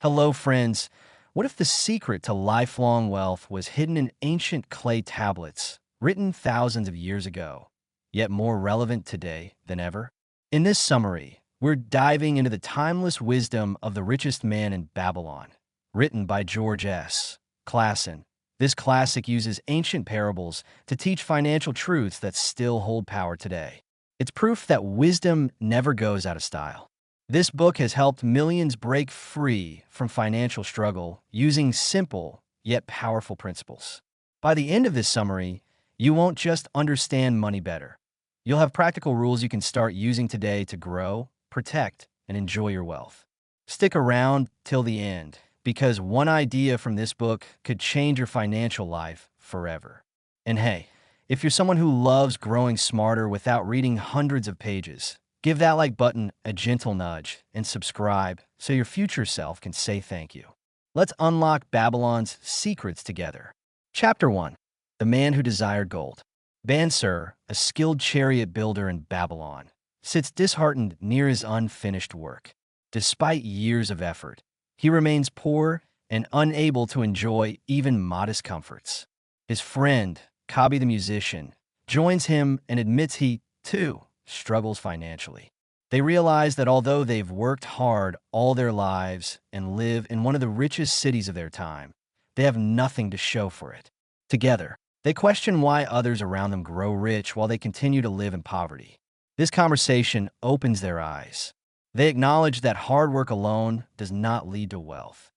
Hello, friends. What if the secret to lifelong wealth was hidden in ancient clay tablets, written thousands of years ago, yet more relevant today than ever? In this summary, we're diving into the timeless wisdom of The Richest Man in Babylon, written by George S. Clason. This classic uses ancient parables to teach financial truths that still hold power today. It's proof that wisdom never goes out of style. This book has helped millions break free from financial struggle using simple yet powerful principles. By the end of this summary, you won't just understand money better. You'll have practical rules you can start using today to grow, protect, and enjoy your wealth. Stick around till the end, because one idea from this book could change your financial life forever. And hey, if you're someone who loves growing smarter without reading hundreds of pages, give that like button a gentle nudge and subscribe so your future self can say thank you. Let's unlock Babylon's secrets together. Chapter 1. The Man Who Desired Gold. Bansir, a skilled chariot builder in Babylon, sits disheartened near his unfinished work. Despite years of effort, he remains poor and unable to enjoy even modest comforts. His friend, Kabi the musician, joins him and admits he, too, struggles financially. They realize that although they've worked hard all their lives and live in one of the richest cities of their time, they have nothing to show for it. Together, they question why others around them grow rich while they continue to live in poverty. This conversation opens their eyes. They acknowledge that hard work alone does not lead to wealth.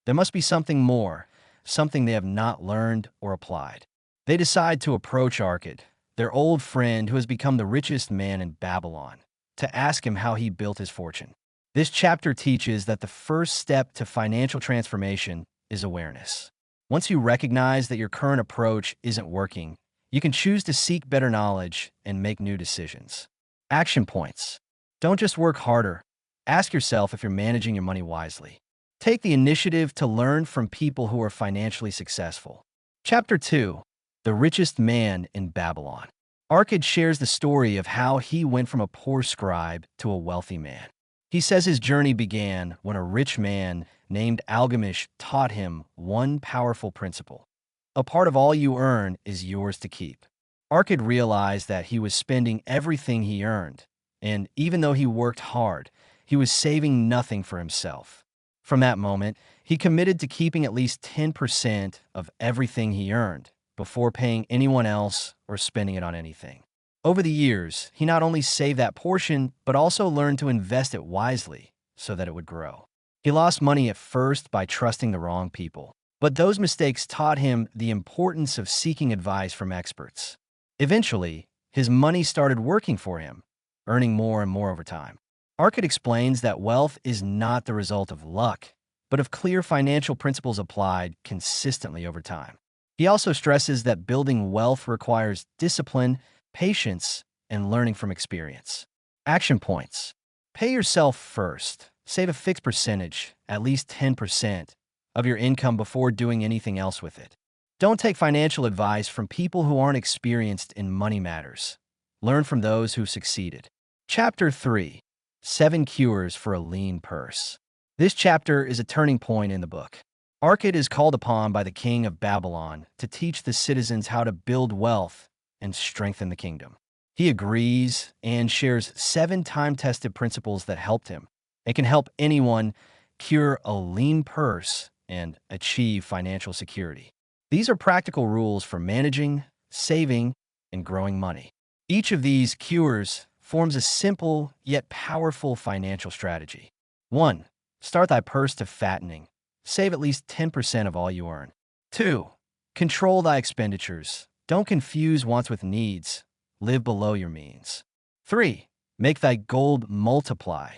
There must be something more, something they have not learned or applied. They decide to approach Arkad, their old friend who has become the richest man in Babylon, to ask him how he built his fortune. This chapter teaches that the first step to financial transformation is awareness. Once you recognize that your current approach isn't working, you can choose to seek better knowledge and make new decisions. Action points. Don't just work harder. Ask yourself if you're managing your money wisely. Take the initiative to learn from people who are financially successful. Chapter 2. The Richest Man in Babylon. Arkad shares the story of how he went from a poor scribe to a wealthy man. He says his journey began when a rich man named Algamish taught him one powerful principle. A part of all you earn is yours to keep. Arkad realized that he was spending everything he earned, and even though he worked hard, he was saving nothing for himself. From that moment, he committed to keeping at least 10% of everything he earned before paying anyone else or spending it on anything. Over the years, he not only saved that portion, but also learned to invest it wisely so that it would grow. He lost money at first by trusting the wrong people, but those mistakes taught him the importance of seeking advice from experts. Eventually, his money started working for him, earning more and more over time. Arkad explains that wealth is not the result of luck, but of clear financial principles applied consistently over time. He also stresses that building wealth requires discipline, patience, and learning from experience. Action points. Pay yourself first. Save a fixed percentage, at least 10%, of your income before doing anything else with it. Don't take financial advice from people who aren't experienced in money matters. Learn from those who succeeded. Chapter 3. 7 Cures for a Lean Purse. This chapter is a turning point in the book. Arkad is called upon by the king of Babylon to teach the citizens how to build wealth and strengthen the kingdom. He agrees and shares 7 time-tested principles that helped him. It can help anyone cure a lean purse and achieve financial security. These are practical rules for managing, saving, and growing money. Each of these cures forms a simple yet powerful financial strategy. 1. Start thy purse to fattening. Save at least 10% of all you earn. 2. Control thy expenditures. Don't confuse wants with needs. Live below your means. 3. Make thy gold multiply.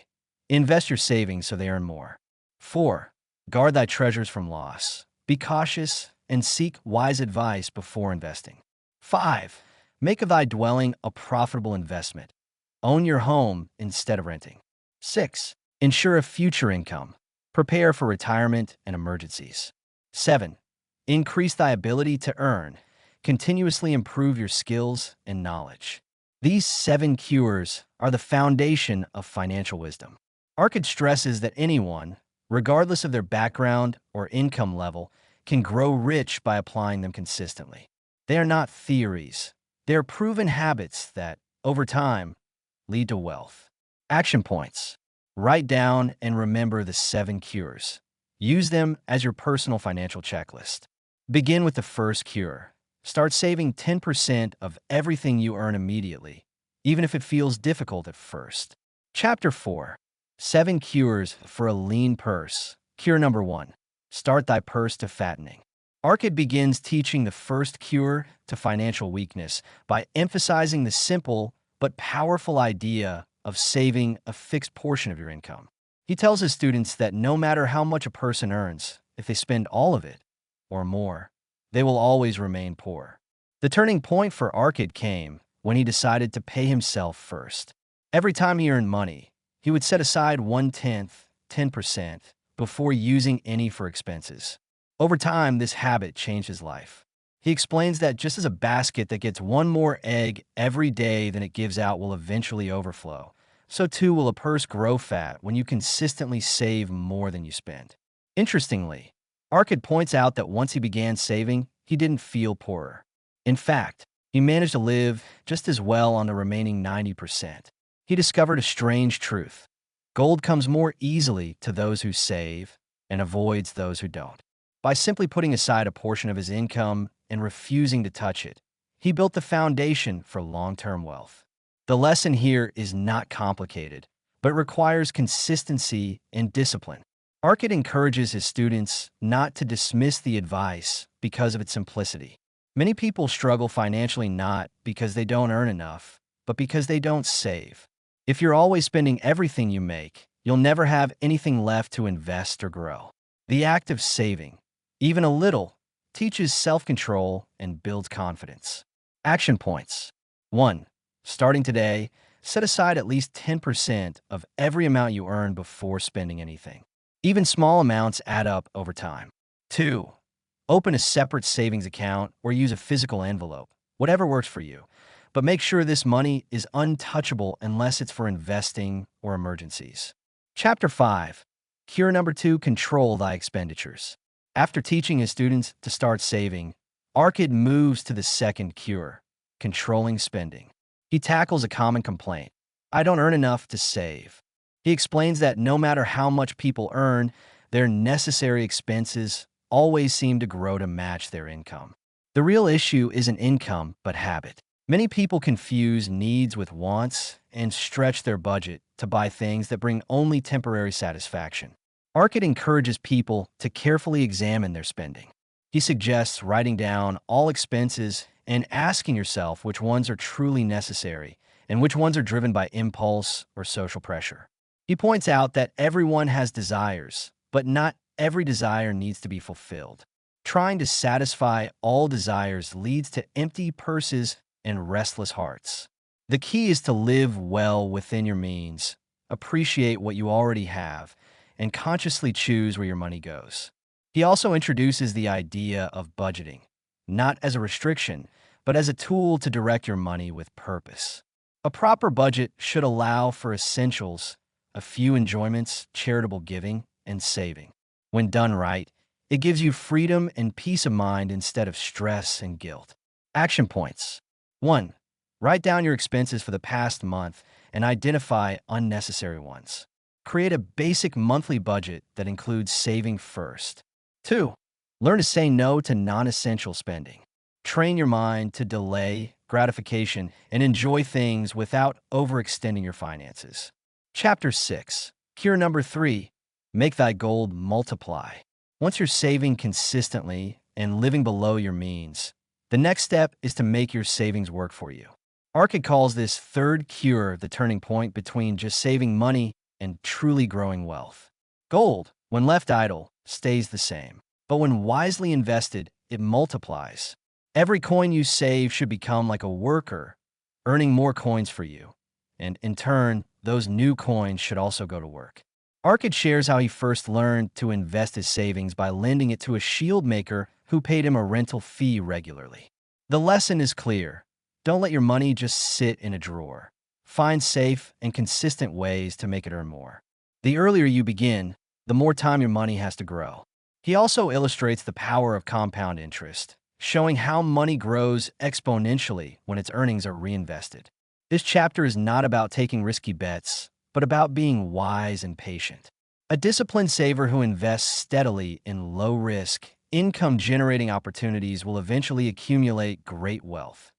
Invest your savings so they earn more. 4. Guard thy treasures from loss. Be cautious and seek wise advice before investing. 5. Make of thy dwelling a profitable investment. Own your home instead of renting. 6. Ensure a future income. Prepare for retirement and emergencies. 7. Increase thy ability to earn. Continuously improve your skills and knowledge. These 7 cures are the foundation of financial wisdom. Arkad stresses that anyone, regardless of their background or income level, can grow rich by applying them consistently. They are not theories. They are proven habits that, over time, lead to wealth. Action points. Write down and remember the 7 cures. Use them as your personal financial checklist. Begin with the first cure. Start saving 10% of everything you earn immediately, even if it feels difficult at first. Chapter 4. 7 Cures for a Lean Purse. Cure number 1. Start thy purse to fattening. Arkad begins teaching the first cure to financial weakness by emphasizing the simple but powerful idea of saving a fixed portion of your income. He tells his students that no matter how much a person earns, if they spend all of it, or more, they will always remain poor. The turning point for Arkad came when he decided to pay himself first. Every time he earned money, he would set aside 1/10, 10%, before using any for expenses. Over time, this habit changed his life. He explains that just as a basket that gets one more egg every day than it gives out will eventually overflow, so too will a purse grow fat when you consistently save more than you spend. Interestingly, Arkad points out that once he began saving, he didn't feel poorer. In fact, he managed to live just as well on the remaining 90%. He discovered a strange truth. Gold comes more easily to those who save and avoids those who don't. By simply putting aside a portion of his income and refusing to touch it, he built the foundation for long-term wealth. The lesson here is not complicated, but requires consistency and discipline. Arkad encourages his students not to dismiss the advice because of its simplicity. Many people struggle financially not because they don't earn enough, but because they don't save. If you're always spending everything you make, you'll never have anything left to invest or grow. The act of saving, even a little, teaches self-control and builds confidence. Action points. 1. Starting today, set aside at least 10% of every amount you earn before spending anything. Even small amounts add up over time. 2. Open a separate savings account or use a physical envelope, whatever works for you. But make sure this money is untouchable unless it's for investing or emergencies. Chapter 5. Cure number 2. Control thy expenditures. After teaching his students to start saving, Arkad moves to the second cure, controlling spending. He tackles a common complaint: I don't earn enough to save. He explains that no matter how much people earn, their necessary expenses always seem to grow to match their income. The real issue isn't income, but habit. Many people confuse needs with wants and stretch their budget to buy things that bring only temporary satisfaction. Arkad encourages people to carefully examine their spending. He suggests writing down all expenses and asking yourself which ones are truly necessary and which ones are driven by impulse or social pressure. He points out that everyone has desires, but not every desire needs to be fulfilled. Trying to satisfy all desires leads to empty purses and restless hearts. The key is to live well within your means, appreciate what you already have, and consciously choose where your money goes. He also introduces the idea of budgeting, not as a restriction, but as a tool to direct your money with purpose. A proper budget should allow for essentials, a few enjoyments, charitable giving, and saving. When done right, it gives you freedom and peace of mind instead of stress and guilt. Action points. 1. Write down your expenses for the past month and identify unnecessary ones. Create a basic monthly budget that includes saving first. 2. Learn to say no to non-essential spending. Train your mind to delay gratification and enjoy things without overextending your finances. Chapter 6. Cure number 3. Make thy gold multiply. Once you're saving consistently and living below your means, the next step is to make your savings work for you. Arkad calls this third cure the turning point between just saving money and truly growing wealth. Gold, when left idle, stays the same. But when wisely invested, it multiplies. Every coin you save should become like a worker, earning more coins for you. And in turn, those new coins should also go to work. Arkad shares how he first learned to invest his savings by lending it to a shield maker who paid him a rental fee regularly. The lesson is clear. Don't let your money just sit in a drawer. Find safe and consistent ways to make it earn more. The earlier you begin, the more time your money has to grow. He also illustrates the power of compound interest, showing how money grows exponentially when its earnings are reinvested. This chapter is not about taking risky bets, but about being wise and patient. A disciplined saver who invests steadily in low-risk, income-generating opportunities will eventually accumulate great wealth,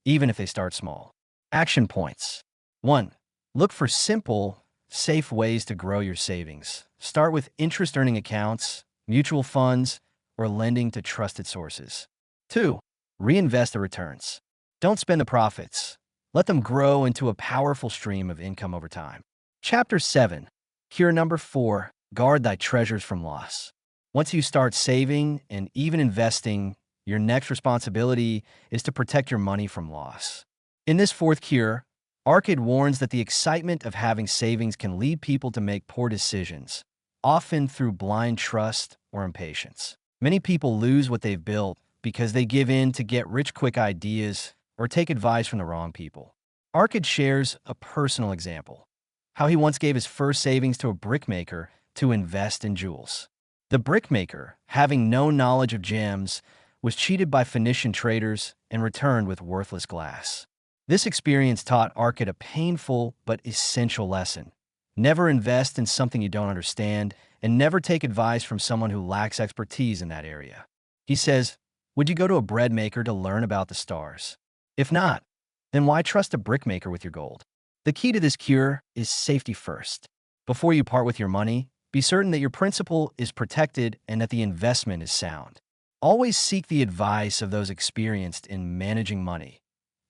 even if they start small. Action points. 1. Look for simple, safe ways to grow your savings. Start with interest-earning accounts, mutual funds, or lending to trusted sources. 2. Reinvest the returns. Don't spend the profits. Let them grow into a powerful stream of income over time. Chapter 7. Cure number 4. Guard thy treasures from loss. Once you start saving and even investing, your next responsibility is to protect your money from loss. In this fourth cure, Arkad warns that the excitement of having savings can lead people to make poor decisions, often through blind trust or impatience. Many people lose what they've built because they give in to get-rich-quick ideas or take advice from the wrong people. Arkad shares a personal example, how he once gave his first savings to a brickmaker to invest in jewels. The brickmaker, having no knowledge of gems, was cheated by Phoenician traders and returned with worthless glass. This experience taught Arkad a painful but essential lesson. Never invest in something you don't understand, and never take advice from someone who lacks expertise in that area. He says, would you go to a bread maker to learn about the stars? If not, then why trust a brickmaker with your gold? The key to this cure is safety first. Before you part with your money, be certain that your principal is protected and that the investment is sound. Always seek the advice of those experienced in managing money,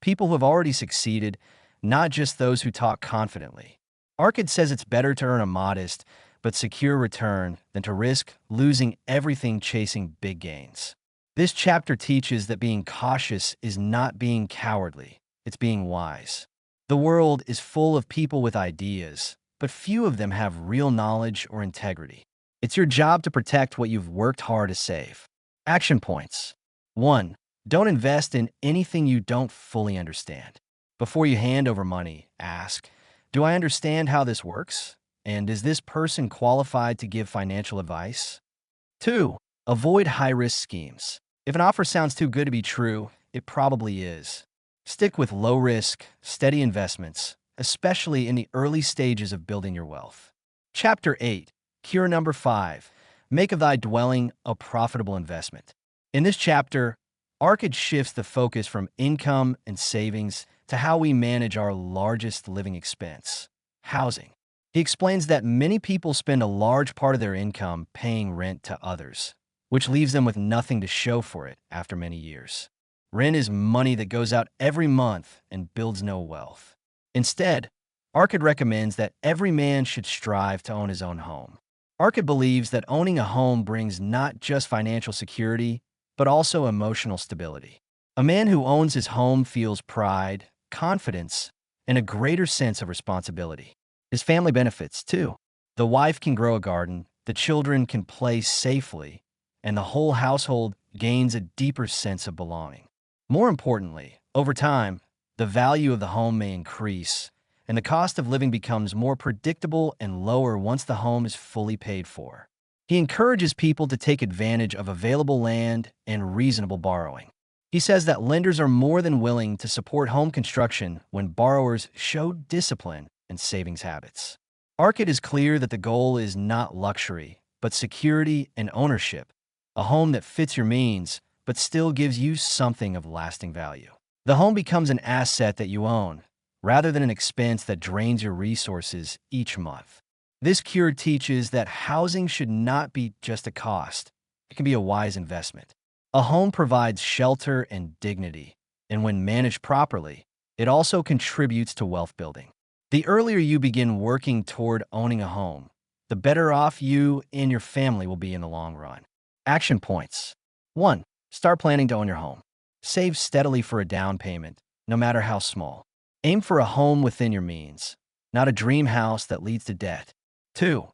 people who have already succeeded, not just those who talk confidently. Arkad says it's better to earn a modest but secure return than to risk losing everything chasing big gains. This chapter teaches that being cautious is not being cowardly, it's being wise. The world is full of people with ideas, but few of them have real knowledge or integrity. It's your job to protect what you've worked hard to save. Action points. 1. Don't invest in anything you don't fully understand. Before you hand over money, ask, do I understand how this works? And is this person qualified to give financial advice? 2. Avoid high-risk schemes. If an offer sounds too good to be true, it probably is. Stick with low-risk, steady investments, especially in the early stages of building your wealth. Chapter 8. Cure number 5. Make of thy dwelling a profitable investment. In this chapter, Arkad shifts the focus from income and savings to how we manage our largest living expense, housing. He explains that many people spend a large part of their income paying rent to others, which leaves them with nothing to show for it after many years. Rent is money that goes out every month and builds no wealth. Instead, Arkad recommends that every man should strive to own his own home. Arkad believes that owning a home brings not just financial security, but also emotional stability. A man who owns his home feels pride, confidence, and a greater sense of responsibility. His family benefits, too. The wife can grow a garden, the children can play safely, and the whole household gains a deeper sense of belonging. More importantly, over time, the value of the home may increase, and the cost of living becomes more predictable and lower once the home is fully paid for. He encourages people to take advantage of available land and reasonable borrowing. He says that lenders are more than willing to support home construction when borrowers show discipline and savings habits. Arkad is clear that the goal is not luxury, but security and ownership, a home that fits your means, but still gives you something of lasting value. The home becomes an asset that you own, rather than an expense that drains your resources each month. This cure teaches that housing should not be just a cost. It can be a wise investment. A home provides shelter and dignity, and when managed properly, it also contributes to wealth building. The earlier you begin working toward owning a home, the better off you and your family will be in the long run. Action points. 1. Start planning to own your home. Save steadily for a down payment, no matter how small. Aim for a home within your means, not a dream house that leads to debt. 2.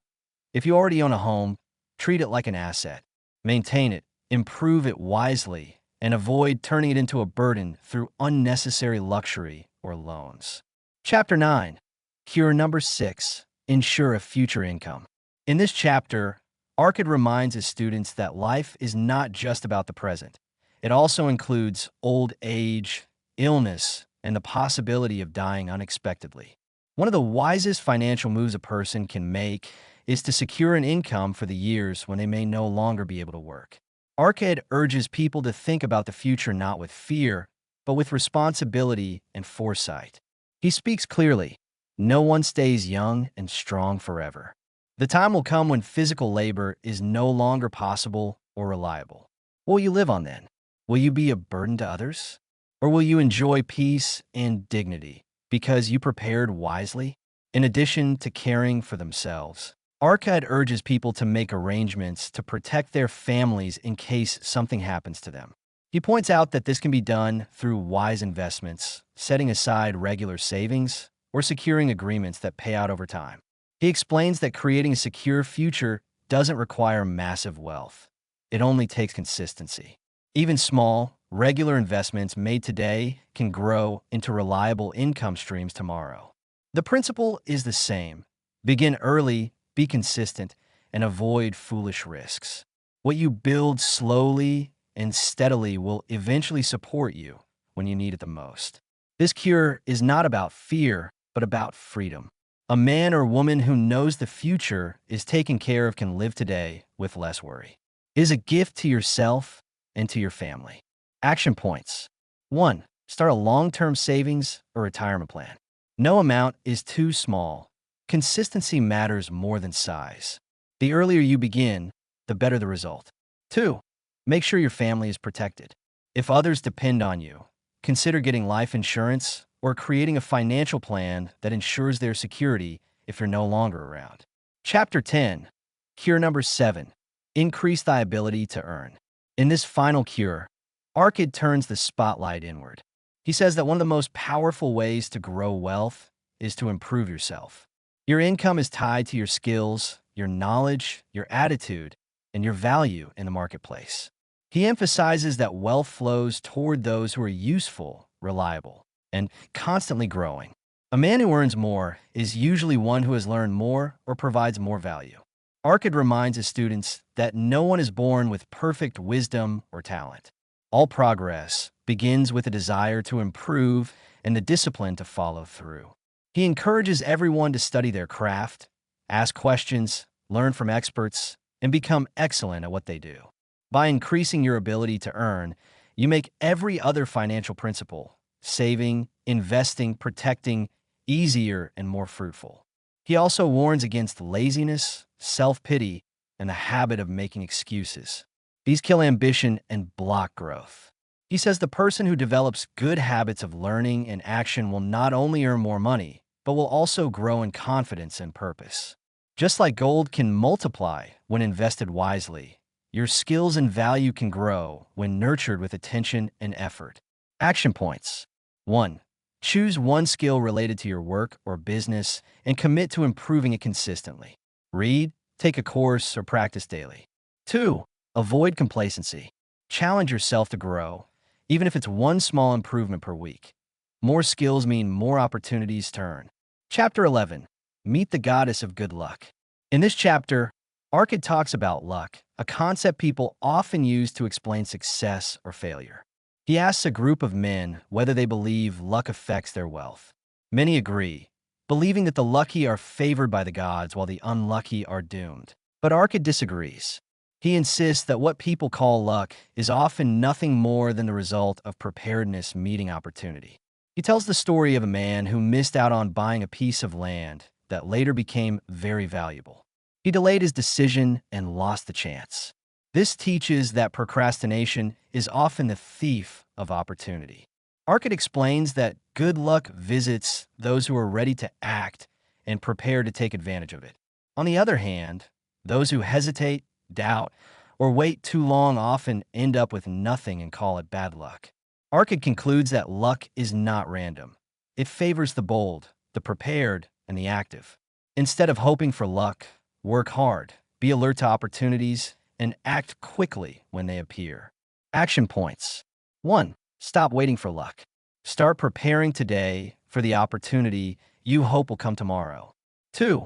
If you already own a home, treat it like an asset. Maintain it, improve it wisely, and avoid turning it into a burden through unnecessary luxury or loans. Chapter 9. Cure number 6. Ensure a future income. In this chapter, Arkad reminds his students that life is not just about the present. It also includes old age, illness, and the possibility of dying unexpectedly. One of the wisest financial moves a person can make is to secure an income for the years when they may no longer be able to work. Arkad urges people to think about the future not with fear, but with responsibility and foresight. He speaks clearly. No one stays young and strong forever. The time will come when physical labor is no longer possible or reliable. What will you live on then? Will you be a burden to others? Or will you enjoy peace and dignity because you prepared wisely? In addition to caring for themselves, Arkad urges people to make arrangements to protect their families in case something happens to them. He points out that this can be done through wise investments, setting aside regular savings, or securing agreements that pay out over time. He explains that creating a secure future doesn't require massive wealth. It only takes consistency. Even small, regular investments made today can grow into reliable income streams tomorrow. The principle is the same. Begin early, be consistent, and avoid foolish risks. What you build slowly and steadily will eventually support you when you need it the most. This cure is not about fear, but about freedom. A man or woman who knows the future is taken care of can live today with less worry. It is a gift to yourself and to your family. Action points. 1. Start a long-term savings or retirement plan. No amount is too small. Consistency matters more than size. The earlier you begin, the better the result. 2. Make sure your family is protected. If others depend on you, consider getting life insurance or creating a financial plan that ensures their security if you're no longer around. Chapter 10. Cure number 7. Increase thy ability to earn. In this final cure, Arkad turns the spotlight inward. He says that one of the most powerful ways to grow wealth is to improve yourself. Your income is tied to your skills, your knowledge, your attitude, and your value in the marketplace. He emphasizes that wealth flows toward those who are useful, reliable, and constantly growing. A man who earns more is usually one who has learned more or provides more value. Arkad reminds his students that no one is born with perfect wisdom or talent. All progress begins with a desire to improve and the discipline to follow through. He encourages everyone to study their craft, ask questions, learn from experts, and become excellent at what they do. By increasing your ability to earn, you make every other financial principle, saving, investing, protecting, easier and more fruitful. He also warns against laziness, self-pity, and the habit of making excuses. These kill ambition and block growth. He says the person who develops good habits of learning and action will not only earn more money, but will also grow in confidence and purpose. Just like gold can multiply when invested wisely, your skills and value can grow when nurtured with attention and effort. Action points. 1. Choose one skill related to your work or business and commit to improving it consistently. Read, take a course, or practice daily. 2. Avoid complacency. Challenge yourself to grow, even if it's one small improvement per week. More skills mean more opportunities to earn. Chapter 11. Meet the goddess of good luck. In this chapter, Arkad talks about luck, a concept people often use to explain success or failure. He asks a group of men whether they believe luck affects their wealth. Many agree, believing that the lucky are favored by the gods while the unlucky are doomed. But Arkad disagrees. He insists that what people call luck is often nothing more than the result of preparedness meeting opportunity. He tells the story of a man who missed out on buying a piece of land that later became very valuable. He delayed his decision and lost the chance. This teaches that procrastination is often the thief of opportunity. Arkad explains that good luck visits those who are ready to act and prepared to take advantage of it. On the other hand, those who hesitate, doubt, or wait too long often end up with nothing and call it bad luck. Arkad concludes that luck is not random. It favors the bold, the prepared, and the active. Instead of hoping for luck, work hard, be alert to opportunities, and act quickly when they appear. Action points. 1. Stop waiting for luck. Start preparing today for the opportunity you hope will come tomorrow. 2.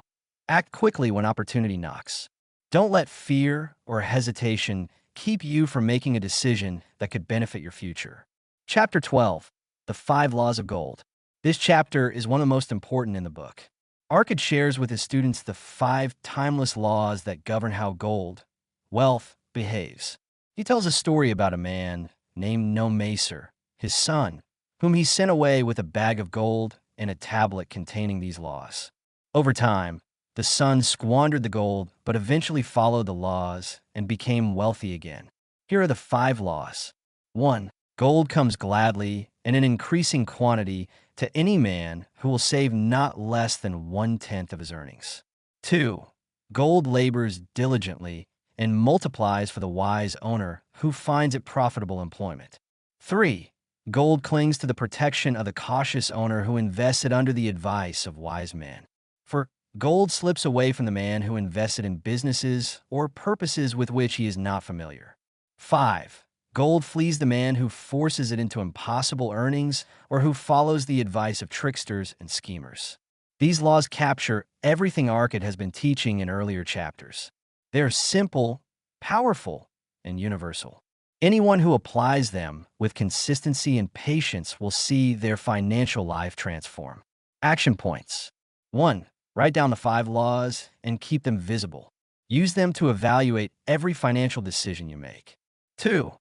Act quickly when opportunity knocks. Don't let fear or hesitation keep you from making a decision that could benefit your future. Chapter 12, The 5 Laws of Gold. This chapter is one of the most important in the book. Arkad shares with his students the 5 timeless laws that govern how gold, wealth, behaves. He tells a story about a man named Nomaser, his son, whom he sent away with a bag of gold and a tablet containing these laws. Over time, the son squandered the gold but eventually followed the laws and became wealthy again. Here are the 5 laws. 1. Gold comes gladly and in increasing quantity to any man who will save not less than 1/10 of his earnings. 2. Gold labors diligently and multiplies for the wise owner who finds it profitable employment. 3. Gold clings to the protection of the cautious owner who invests it under the advice of wise men. For gold slips away from the man who invested in businesses or purposes with which he is not familiar. 5. Gold flees the man who forces it into impossible earnings or who follows the advice of tricksters and schemers. These laws capture everything Arkad has been teaching in earlier chapters. They are simple, powerful, and universal. Anyone who applies them with consistency and patience will see their financial life transform. Action points. 1. Write down the 5 laws and keep them visible. Use them to evaluate every financial decision you make. 2.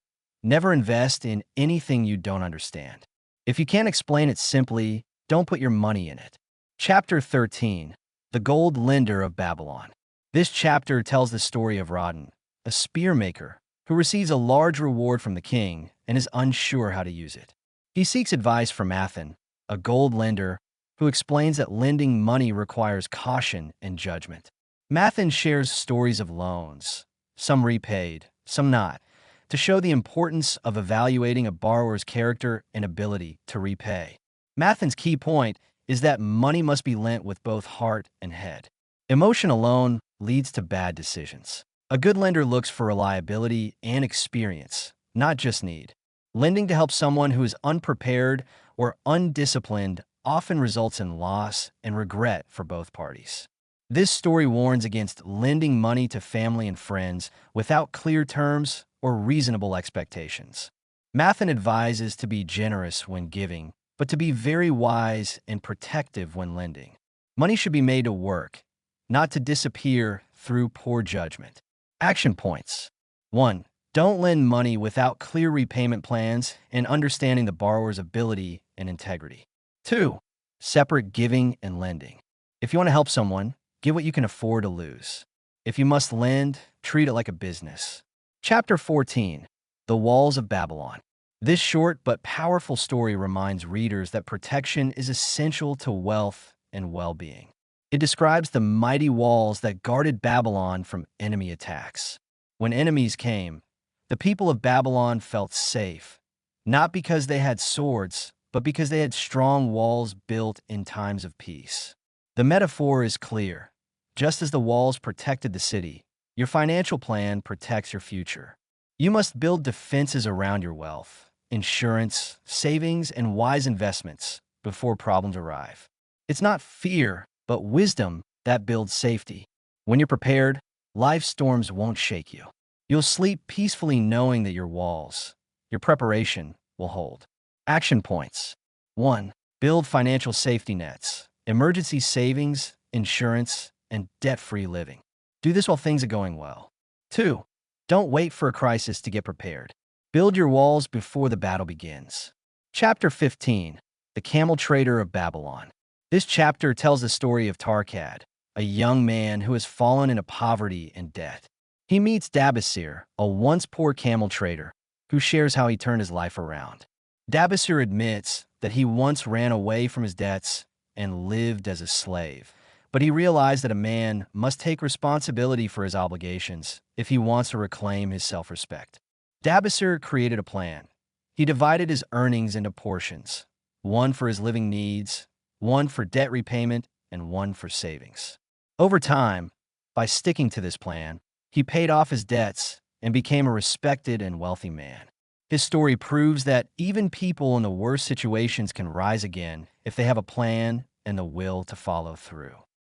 Never invest in anything you don't understand. If you can't explain it simply, don't put your money in it. Chapter 13, The Gold Lender of Babylon. This chapter tells the story of Rodin, a spear maker who receives a large reward from the king and is unsure how to use it. He seeks advice from Athen, a gold lender, who explains that lending money requires caution and judgment. Mathen shares stories of loans, some repaid, some not, to show the importance of evaluating a borrower's character and ability to repay. Mathen's key point is that money must be lent with both heart and head. Emotion alone leads to bad decisions. A good lender looks for reliability and experience, not just need. Lending to help someone who is unprepared or undisciplined often results in loss and regret for both parties. This story warns against lending money to family and friends without clear terms or reasonable expectations. Mathen advises to be generous when giving, but to be very wise and protective when lending. Money should be made to work, not to disappear through poor judgment. Action points. 1. Don't lend money without clear repayment plans and understanding the borrower's ability and integrity. 2. Separate giving and lending. If you want to help someone, give what you can afford to lose. If you must lend, treat it like a business. Chapter 14, The Walls of Babylon. This short but powerful story reminds readers that protection is essential to wealth and well-being. It describes the mighty walls that guarded Babylon from enemy attacks. When enemies came, the people of Babylon felt safe, not because they had swords, but because they had strong walls built in times of peace. The metaphor is clear. Just as the walls protected the city, your financial plan protects your future. You must build defenses around your wealth, insurance, savings, and wise investments before problems arrive. It's not fear, but wisdom that builds safety. When you're prepared, life's storms won't shake you. You'll sleep peacefully knowing that your walls, your preparation, will hold. Action points. 1. Build financial safety nets, emergency savings, insurance, and debt-free living. Do this while things are going well. 2. Don't wait for a crisis to get prepared. Build your walls before the battle begins. Chapter 15, The Camel Trader of Babylon. This chapter tells the story of Tarkad, a young man who has fallen into poverty and debt. He meets Dabasir, a once poor camel trader, who shares how he turned his life around. Dabasir admits that he once ran away from his debts and lived as a slave, but he realized that a man must take responsibility for his obligations if he wants to reclaim his self-respect. Dabasir created a plan. He divided his earnings into portions, one for his living needs, one for debt repayment, and one for savings. Over time, by sticking to this plan, he paid off his debts and became a respected and wealthy man. His story proves that even people in the worst situations can rise again if they have a plan and the will to follow through.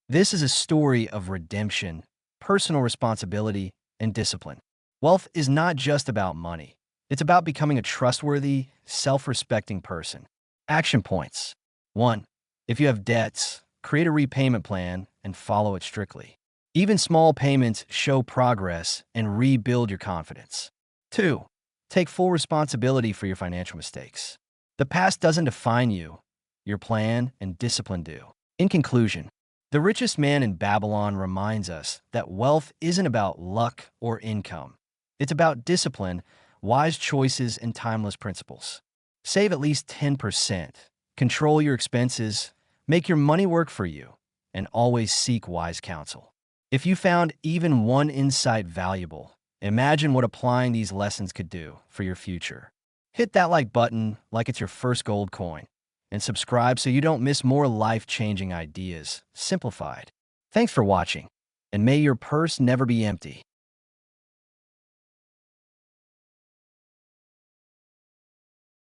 This is a story of redemption, personal responsibility, and discipline. Wealth is not just about money. It's about becoming a trustworthy, self-respecting person. Action points. 1. If you have debts, create a repayment plan and follow it strictly. Even small payments show progress and rebuild your confidence. 2. Take full responsibility for your financial mistakes. The past doesn't define you. Your plan and discipline do. In conclusion, The Richest Man in Babylon reminds us that wealth isn't about luck or income. It's about discipline, wise choices, and timeless principles. Save at least 10%. Control your expenses. Make your money work for you. And always seek wise counsel. If you found even one insight valuable, imagine what applying these lessons could do for your future. Hit that like button like it's your first gold coin, and subscribe so you don't miss more life-changing ideas, simplified. Thanks for watching, and may your purse never be empty.